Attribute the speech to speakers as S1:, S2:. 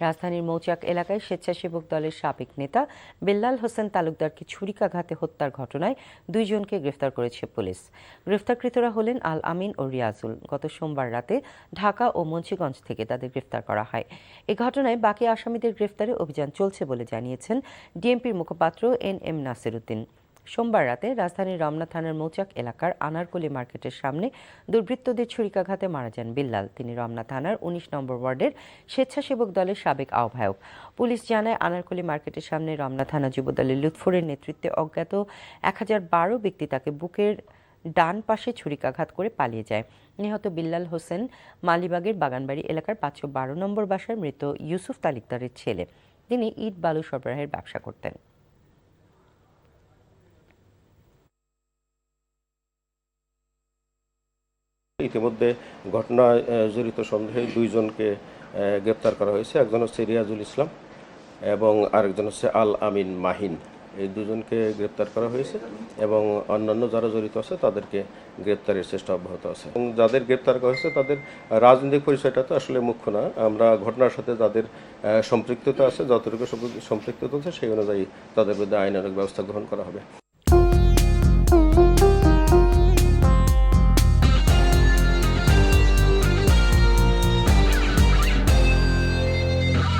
S1: রাজধানীর মৌচাক এলাকায় স্বেচ্ছাসেবক দলের সাবেক নেতা বেল্লাল হোসেন তালুকদারকে ছুরিকাঘাতে হত্যার ঘটনায় 2 জনকে গ্রেফতার করেছে পুলিশ। গ্রেফতারকৃতরা হলেন আল আমিন ও রিয়াজুল। গত সোমবার রাতে ঢাকা ও মুন্সিগঞ্জ থেকে তাদের গ্রেফতার করা হয়। এ ঘটনায় বাকি আসামিদের গ্রেফতারে অভিযান চলছে বলে জানিয়েছেন ডিএমপির মুখপাত্র এন.এম. নাসির উদ্দিন। সোমবার রাতে রাজধানীর রমনা থানার মৌচাক এলাকার আনারকলি মার্কেটের সামনে দুর্বৃত্তদের ছুরিকাঘাতে মারা যান বিল্লাল। তিনি রমনা থানার 19 নম্বর ওয়ার্ডের স্বেচ্ছাসেবক দলের সাবেক আহ্বায়ক। পুলিশ জানায়, আনারকলি মার্কেটের সামনে রমনা থানা যুবদলের লুৎফুরের নেতৃত্বে অজ্ঞাত 1012 ব্যক্তি তাকে বুকের ডান পাশে ছুরিকাঘাত করে পালিয়ে যায়। নিহত বিল্লাল হোসেন মালিবাগের বাগানবাড়ি এলাকার 512 নম্বর বাসার মৃত ইউসুফ তালুকদারের ছেলে। তিনি ইট বালু সরবরাহের ব্যবসা করতেন।
S2: ইতিমধ্যে ঘটনায় জড়িত সন্দেহে 2 জনকে গ্রেপ্তার করা হয়েছে। একজন হচ্ছে রিয়াজুল ইসলাম এবং আরেকজন হচ্ছে আল আমিন মাহিন। এই 2 জনকে গ্রেপ্তার করা হয়েছে এবং অন্যান্য যারা জড়িত আছে তাদেরকে গ্রেপ্তারের চেষ্টা অব্যাহত আছে। এবং যাদের গ্রেপ্তার করা হয়েছে তাদের রাজনৈতিক পরিচয়টা তো আসলে মুখ্য না। আমরা ঘটনার সাথে যাদের সম্পৃক্ততা আছে, যতটুকু সম্পৃক্ততা আছে সেই অনুযায়ী তাদের বিরুদ্ধে আইনানুগ ব্যবস্থা গ্রহণ করা হবে।